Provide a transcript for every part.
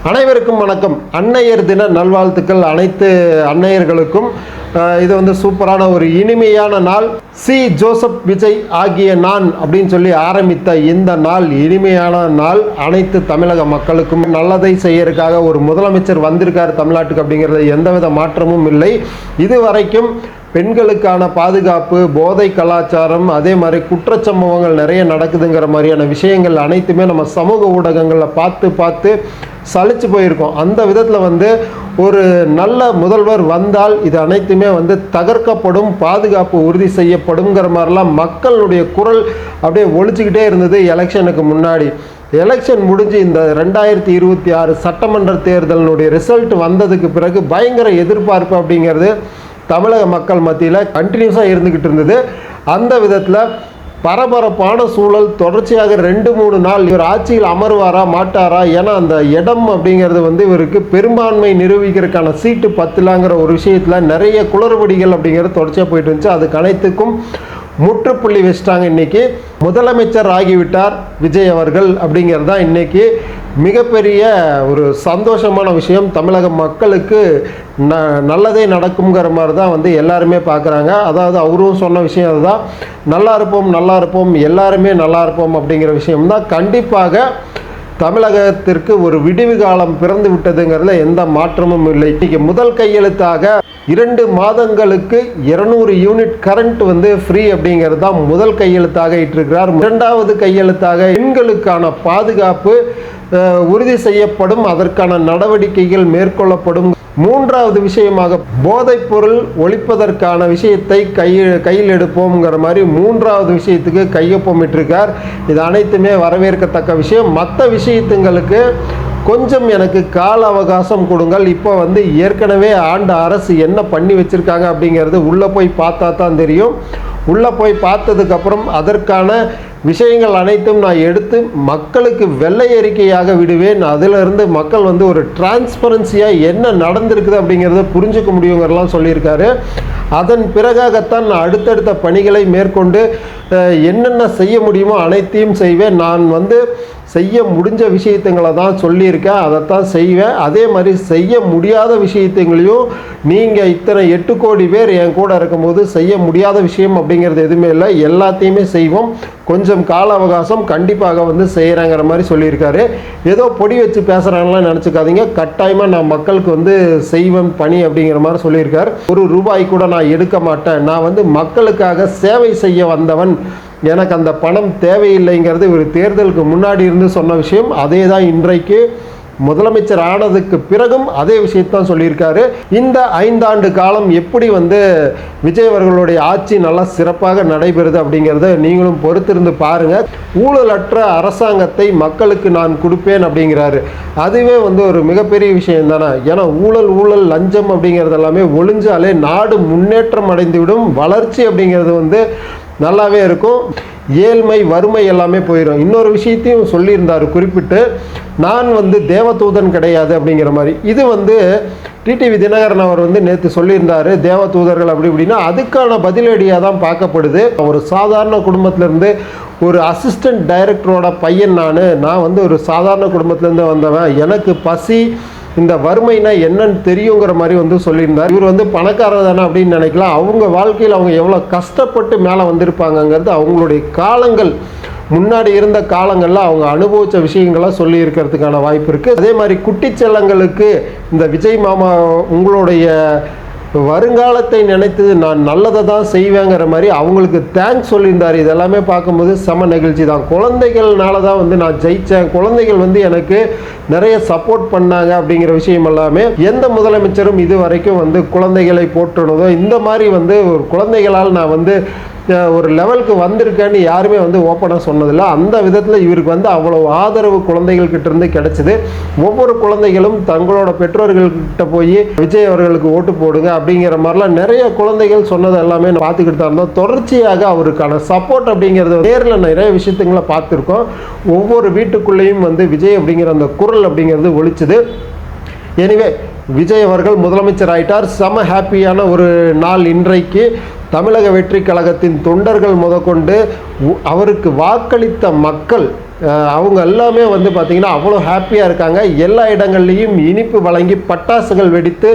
அனைவருக்கும் வணக்கம். அன்னையர் தின நல்வாழ்த்துக்கள் அனைத்து அன்னையர்களுக்கும். இது வந்து சூப்பரான ஒரு இனிமையான நாள். சி ஜோசப் விஜய் ஆகிய நான் அப்படின்னு சொல்லி ஆரம்பித்த இந்த நாள் இனிமையான நாள். அனைத்து தமிழக மக்களுக்கும் நல்லதை செய்யறதுக்காக ஒரு முதலமைச்சர் வந்திருக்கார் தமிழ்நாட்டுக்கு அப்படிங்கிறது எந்தவித மாற்றமும் இல்லை. இதுவரைக்கும் பெண்களுக்கான பாதுகாப்பு, போதை கலாச்சாரம், அதே மாதிரி குற்றச்சம்பவங்கள் நிறைய நடக்குதுங்கிற மாதிரியான விஷயங்கள் அனைத்துமே நம்ம சமூக ஊடகங்களில் பார்த்து சலிச்சு போயிருக்கோம். அந்த விதத்தில் வந்து ஒரு நல்ல முதல்வர் வந்தால் இது அனைத்துமே வந்து தகர்க்கப்படும், பாதுகாப்பு உறுதி செய்யப்படுங்கிற மாதிரிலாம் மக்களுடைய குரல் அப்படியே ஒழிச்சுக்கிட்டே இருந்தது எலெக்ஷனுக்கு முன்னாடி. எலெக்ஷன் முடிஞ்சு இந்த 2026 சட்டமன்ற தேர்தலினுடைய ரிசல்ட் வந்ததுக்கு பிறகு பயங்கர எதிர்பார்ப்பு அப்படிங்கிறது தமிழக மக்கள் மத்தியில் கண்டினியூஸாக இருந்துக்கிட்டு இருந்தது. அந்த விதத்தில் பரபரப்பான சூழல் தொடர்ச்சியாக 2-3 நாள் இவர் ஆட்சியில் அமர்வாரா மாட்டாரா, ஏன்னா அந்த இடம் அப்படிங்கிறது வந்து இவருக்கு பெரும்பான்மை நிரூபிக்கிறதுக்கான சீட்டு பத்தலாங்கிற ஒரு விஷயத்தில் நிறைய குளறுபடிகள் அப்படிங்கிறது தொடர்ச்சியாக போயிட்டு இருந்துச்சு. அதுக்கு அனைத்துக்கும் முற்றுப்புள்ளி வச்சிட்டாங்க. இன்னைக்கு முதலமைச்சர் ஆகிவிட்டார் விஜய் அவர்கள் அப்படிங்கிறது தான் இன்னைக்கு மிகப்பெரிய ஒரு சந்தோஷமான விஷயம். தமிழக மக்களுக்கு நல்லதே நடக்குங்கிற மாதிரி தான் வந்து எல்லாருமே பார்க்குறாங்க. அதாவது அவரும் சொன்ன விஷயம் அதுதான், நல்லா இருப்போம் எல்லாருமே நல்லா இருப்போம் அப்படிங்கிற விஷயம்தான். கண்டிப்பாக தமிழகத்திற்கு ஒரு விடிவு காலம் பிறந்து விட்டதுங்கிறதுல எந்த மாற்றமும் இல்லை. இன்னைக்கு முதல் கையெழுத்தாக 2 மாதங்களுக்கு 200 யூனிட் கரண்ட் வந்து ஃப்ரீ அப்படிங்கிறது தான் முதல் கையெழுத்தாக இட்டிருக்கிறார். இரண்டாவது கையெழுத்தாக பெண்களுக்கான பாதுகாப்பு உறுதி செய்யப்படும், அதற்கான நடவடிக்கைகள் மேற்கொள்ளப்படும். மூன்றாவது விஷயமாக போதைப் பொருள் ஒழிப்பதற்கான விஷயத்தை கையில் எடுப்போம்ங்கிற மாதிரி 3வது விஷயத்துக்கு கையொப்பமிட்டிருக்கார். இது அனைத்துமே வரவேற்கத்தக்க விஷயம். மற்ற விஷயத்துங்களுக்கு கொஞ்சம் எனக்கு கால அவகாசம் கொடுங்கள். இப்போ வந்து ஏற்கனவே ஆண்ட அரசு என்ன பண்ணி வச்சுருக்காங்க அப்படிங்கிறது உள்ளே போய் பார்த்தா தான் தெரியும். உள்ளே போய் பார்த்ததுக்கப்புறம் அதற்கான விஷயங்கள் அனைத்தும் நான் எடுத்து மக்களுக்கு வெள்ளை அறிக்கையாக விடுவேன். அதிலிருந்து மக்கள் வந்து ஒரு டிரான்ஸ்பரன்சியாக என்ன நடந்திருக்குது அப்படிங்கிறத புரிஞ்சுக்க முடியுங்கிறலாம் சொல்லியிருக்காரு. அதன் பிறகாகத்தான் நான் அடுத்தடுத்த பணிகளை மேற்கொண்டு என்னென்ன செய்ய முடியுமோ அனைத்தையும் செய்வேன். நான் வந்து செய்ய முடிஞ்ச விஷயத்துங்களை தான் சொல்லியிருக்கேன், அதைத்தான் செய்வேன். அதே மாதிரி செய்ய முடியாத விஷயத்துங்களையும் நீங்கள் இத்தனை 8 கோடி பேர் என் கூட இருக்கும்போது செய்ய முடியாத விஷயம் அப்படிங்கிறது எதுவுமே இல்லை, எல்லாத்தையுமே செய்வோம். கொஞ்சம் கால அவகாசம் கண்டிப்பாக வந்து செய்கிறாங்கிற மாதிரி சொல்லியிருக்காரு. ஏதோ பொடி வச்சு பேசுகிறாங்கலாம் நினச்சிக்காதீங்க. கட்டாயமாக நான் மக்களுக்கு வந்து செய்வேன் பணி அப்படிங்கிற மாதிரி சொல்லியிருக்கார். ₹1 கூட நான் எடுக்க மாட்டேன், நான் வந்து மக்களுக்காக சேவை செய்ய வந்தவன், எனக்கு அந்த பணம் தேவையில்லைங்கிறது ஒரு தேர்தலுக்கு முன்னாடி இருந்து சொன்ன விஷயம். அதே தான் இன்றைக்கு முதலமைச்சர் ஆனதுக்கு பிறகும் அதே விஷயத்தான் சொல்லியிருக்காரு. இந்த 5 ஆண்டு காலம் எப்படி வந்து விஜய் அவர்களுடைய ஆட்சி நல்லா சிறப்பாக நடைபெறுது அப்படிங்கிறத நீங்களும் பொறுத்திருந்து பாருங்கள். ஊழலற்ற அரசாங்கத்தை மக்களுக்கு நான் கொடுப்பேன் அப்படிங்கிறாரு. அதுவே வந்து ஒரு மிகப்பெரிய விஷயம் தானே. ஏன்னா ஊழல் லஞ்சம் அப்படிங்கிறது எல்லாமே ஒழிஞ்சாலே நாடு முன்னேற்றம் அடைந்துவிடும். வளர்ச்சி அப்படிங்கிறது வந்து நல்லாவே இருக்கும். ஏழ்மை வறுமை எல்லாமே போயிடும். இன்னொரு விஷயத்தையும் சொல்லியிருந்தார் குறிப்பிட்டு, நான் வந்து தேவதூதன் கிடையாது அப்படிங்கிற மாதிரி. இது வந்து டிடிவி தினகரன் அவர் வந்து நேற்று சொல்லியிருந்தார், தேவதூதர்கள் அப்படி இப்படின்னா அதுக்கான பதிலடியாக தான் பார்க்கப்படுது. ஒரு சாதாரண குடும்பத்திலேருந்து ஒரு அசிஸ்டன்ட் டைரக்டரோட பையன் நான் வந்து ஒரு சாதாரண குடும்பத்திலேருந்து வந்தவன், எனக்கு பசி இந்த வறுமைனா என்னன்னு தெரியுங்கிற மாதிரி வந்து சொல்லியிருந்தார். இவர் வந்து பணக்காரர் தானே அப்படின்னு நினைக்கலாம். அவங்க வாழ்க்கையில் அவங்க எவ்வளோ கஷ்டப்பட்டு மேலே வந்திருப்பாங்கங்கிறது அவங்களுடைய காலங்கள் முன்னாடி இருந்த காலங்களில் அவங்க அனுபவித்த விஷயங்களாக சொல்லி இருக்கிறதுக்கான வாய்ப்பு இருக்குது. அதே மாதிரி குட்டிச்செல்லங்களுக்கு இந்த விஜய் மாமா உங்களுடைய வருங்காலத்தை நினைத்து நான் நல்லதை தான் செய்வேங்கிற மாதிரி அவங்களுக்கு தேங்க்ஸ் சொல்லியிருந்தார். இதெல்லாமே பார்க்கும்போது செம நிகழ்ச்சி தான். குழந்தைகள்னால தான் வந்து நான் ஜெயித்தேன், குழந்தைகள் வந்து எனக்கு நிறைய சப்போர்ட் பண்ணாங்க அப்படிங்கிற விஷயம் எல்லாமே எந்த முதலமைச்சரும் இது வரைக்கும் வந்து குழந்தைகளை போற்றுனதோ இந்த மாதிரி வந்து ஒரு குழந்தைகளால் நான் வந்து ஒரு லெவலுக்கு வந்திருக்கேன்னு யாருமே வந்து ஓப்பனாக சொன்னதில்லை. அந்த விதத்தில் இவருக்கு வந்து அவ்வளோ ஆதரவு குழந்தைகள்கிட்ட இருந்து கிடைச்சிது. ஒவ்வொரு குழந்தைகளும் தங்களோட பெற்றோர்கள்கிட்ட போய் விஜய் அவர்களுக்கு ஓட்டு போடுங்க அப்படிங்கிற மாதிரிலாம் நிறைய குழந்தைகள் சொன்னது எல்லாமே பார்த்துக்கிட்டு தான் இருந்தோம். தொடர்ச்சியாக அவருக்கான சப்போர்ட் அப்படிங்கிறது நேரில் நிறைய விஷயத்துங்களை பார்த்துருக்கோம். ஒவ்வொரு வீட்டுக்குள்ளேயும் வந்து விஜய் அப்படிங்கிற அந்த குரல் அப்படிங்கிறது ஒழிச்சுது. எனிவே விஜய் அவர்கள் முதலமைச்சர் ஆயிட்டார். செம ஹாப்பியான ஒரு நாள் இன்றைக்கு. தமிழக வெற்றி கழகத்தின் தொண்டர்கள் முதற்கொண்டு அவருக்கு வாக்களித்த மக்கள் அவங்க எல்லாமே வந்து பார்த்திங்கன்னா அவ்வளோ ஹாப்பியாக இருக்காங்க. எல்லா இடங்கள்லையும் இனிப்பு வழங்கி பட்டாசுகள் வெடித்து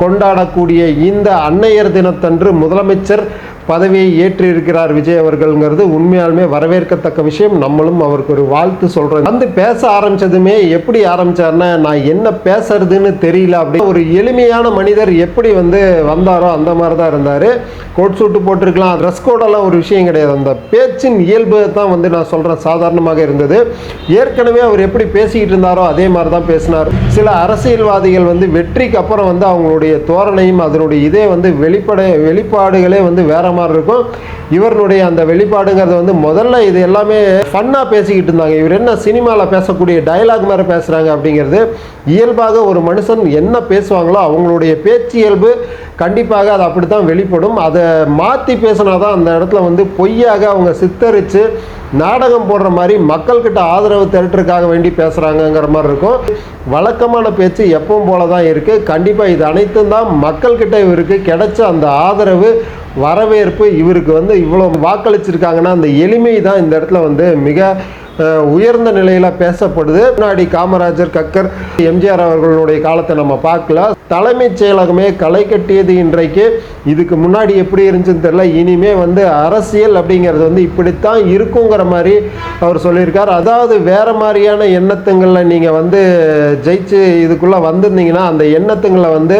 கொண்டாடக்கூடிய இந்த அன்னையர் தினத்தன்று முதலமைச்சர் பதவியை ஏற்றிருக்கிறார் விஜய் அவர்கள்ங்கிறது உண்மையாலுமே வரவேற்கத்தக்க விஷயம். நம்மளும் அவருக்கு ஒரு வாழ்த்து சொல்கிறோம். வந்து பேச ஆரம்பித்ததுமே எப்படி ஆரம்பித்தார்னா, நான் என்ன பேசுறதுன்னு தெரியல அப்படி ஒரு எளிமையான மனிதர் எப்படி வந்து வந்தாரோ அந்த மாதிரி தான் இருந்தார். கோட் சூட்டு போட்டிருக்கலாம், ட்ரெஸ் கோடெல்லாம் ஒரு விஷயம் கிடையாது. அந்த பேச்சின் இயல்பு தான் வந்து நான் சொல்கிறேன் சாதாரணமாக இருந்தது. ஏற்கனவே அவர் எப்படி பேசிக்கிட்டு இருந்தாரோ அதே மாதிரி தான் பேசினார். சில அரசியல்வாதிகள் வந்து வெற்றிக்கு அப்புறம் வந்து அவங்களுடைய தோரணையும் அதனுடைய இதே வந்து வெளிப்பாடுகளே வந்து வேற மாதிரி இருக்கும். இவருடைய அந்த வெளிப்பாடுங்கிறது வந்து முதல்ல இது எல்லாமே ஃபன்னாக பேசிக்கிட்டு இருந்தாங்க. இவர் என்ன சினிமாவில் பேசக்கூடிய டயலாக் மாதிரி பேசுகிறாங்க அப்படிங்கிறது இயல்பாக ஒரு மனுஷன் என்ன பேசுவாங்களோ அவங்களுடைய பேச்சு இயல்பு கண்டிப்பாக அது அப்படி தான் வெளிப்படும். அதை மாற்றி பேசினா தான் அந்த இடத்துல வந்து பொய்யாக அவங்க சித்தரித்து நாடகம் போடுற மாதிரி மக்கள்கிட்ட ஆதரவு திரட்டுறதுக்காக வேண்டி பேசுகிறாங்கங்கிற மாதிரி இருக்கும். வழக்கமான பேச்சு எப்பவும் போல தான் இருக்குது. கண்டிப்பாக இது அனைத்தும் தான் மக்கள்கிட்ட இவருக்கு கிடைச்ச அந்த ஆதரவு வரவேற்பு. இவருக்கு வந்து இவ்வளோ வாக்களிச்சிருக்காங்கன்னா அந்த எளிமை தான் இந்த இடத்துல வந்து மிக உயர்ந்த நிலையில் பேசப்படுது. முன்னாடி காமராஜர், கக்கர், எம்ஜிஆர் அவர்களுடைய காலத்தை நம்ம பார்க்கல. தலைமைச் செயலகமே களை கட்டியது இன்றைக்கு. இதுக்கு முன்னாடி எப்படி இருந்துச்சுன்னு தெரியல. இனிமே வந்து அரசியல் அப்படிங்கிறது வந்து இப்படித்தான் இருக்குங்கிற மாதிரி அவர் சொல்லியிருக்கார். அதாவது வேற மாதிரியான எண்ணத்துங்களில் நீங்கள் வந்து ஜெயிச்சு இதுக்குள்ளே வந்திருந்தீங்கன்னா அந்த எண்ணத்துங்களை வந்து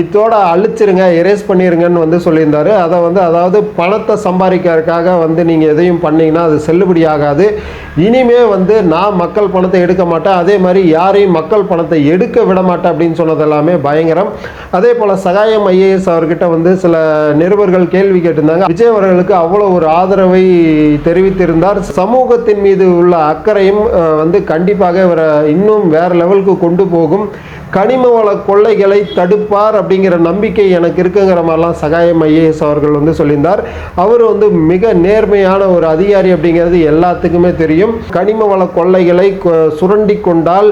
இதோட அழிச்சிருங்க, எரேஸ் பண்ணிடுங்கன்னு வந்து சொல்லியிருந்தார். அதை வந்து அதாவது பணத்தை சம்பாதிக்கிறதுக்காக வந்து நீங்கள் எதையும் பண்ணிங்கன்னா அது செல்லுபடி ஆகாது. இனிமே வந்து நான் மக்கள் பணத்தை எடுக்க மாட்டேன், அதே மாதிரி யாரையும் மக்கள் பணத்தை எடுக்க விட மாட்டேன் அப்படின்னு சொன்னது எல்லாமே பயங்கரம். அதே போல் சகாயம் ஐஏஎஸ் அவர்கிட்ட வந்து சில நிருபர்கள் கேள்வி கேட்டிருந்தாங்க. விஜய் அவர்களுக்கு அவ்வளோ ஒரு ஆதரவை தெரிவித்திருந்தார். சமூகத்தின் மீது உள்ள அக்கறையும் வந்து கண்டிப்பாக இவரை இன்னும் வேறு லெவலுக்கு கொண்டு போகும். கனிம வள கொள்ளைகளை தடுப்பார் அப்படிங்கிற நம்பிக்கை எனக்கு இருக்குங்கிற மாதிரிலாம் சகாயம் ஐஏஎஸ் அவர்கள் வந்து சொல்லியிருந்தார். அவர் வந்து மிக நேர்மையான ஒரு அதிகாரி அப்படிங்கிறது எல்லாத்துக்குமே தெரியும். கனிம வள கொள்ளைகளை சுரண்டி கொண்டால்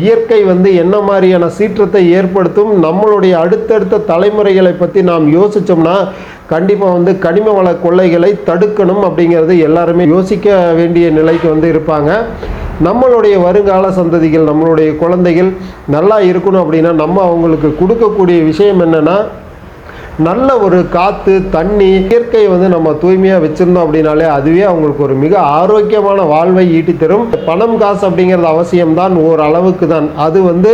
இயற்கை வந்து என்ன மாதிரியான சீற்றத்தை ஏற்படுத்தும், நம்மளுடைய அடுத்தடுத்த தலைமுறைகளை பற்றி நாம் யோசித்தோம்னா கண்டிப்பாக வந்து கனிம வள கொள்ளைகளை தடுக்கணும் அப்படிங்கிறது எல்லாருமே யோசிக்க வேண்டிய நிலைக்கு வந்து இருப்பாங்க. நம்மளுடைய வருங்கால சந்ததிகள், நம்மளுடைய குழந்தைகள் நல்லா இருக்கணும் அப்படின்னா நம்ம அவங்களுக்கு கொடுக்கக்கூடிய விஷயம் என்னென்னா நல்ல ஒரு காற்று, தண்ணி, இயற்கையை வந்து நம்ம தூய்மையாக வச்சுருந்தோம் அப்படின்னாலே அதுவே அவங்களுக்கு ஒரு மிக ஆரோக்கியமான வாழ்வை ஈட்டி தரும். பணம் காசு அப்படிங்கிறது அவசியம்தான், ஒரு அளவுக்கு தான். அது வந்து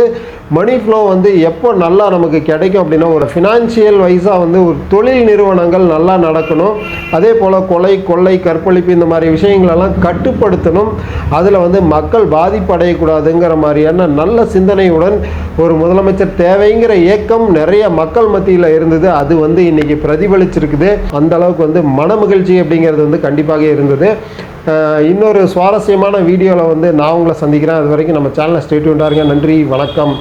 மணி ஃப்ளோ வந்து எப்போ நல்லா நமக்கு கிடைக்கும் அப்படின்னா ஒரு ஃபினான்ஷியல் வைஸாக வந்து ஒரு தொழில் நிறுவனங்கள் நல்லா நடக்கணும். அதே போல் கொலை, கொள்ளை, கற்பழிப்பு இந்த மாதிரி விஷயங்களெல்லாம் கட்டுப்படுத்தணும். அதில் வந்து மக்கள் பாதிப்படையக்கூடாதுங்கிற மாதிரியான நல்ல சிந்தனையுடன் ஒரு முதலமைச்சர் தேவைங்கிற ஏக்கம் நிறைய மக்கள் மத்தியில் இருந்தது. அது வந்து இன்னைக்கு பிரதிபலிச்சிருக்குது. அந்த அளவுக்கு வந்து மன மகிழ்ச்சி அப்படிங்கிறது வந்து கண்டிப்பாக இருந்தது. இன்னொரு சுவாரஸ்யமான வீடியோவில் வந்து நான் உங்களை சந்திக்கிறேன். அது வரைக்கும் நம்ம சேனலை ஸ்டே டியூன்டா இருங்க. நன்றி, வணக்கம்.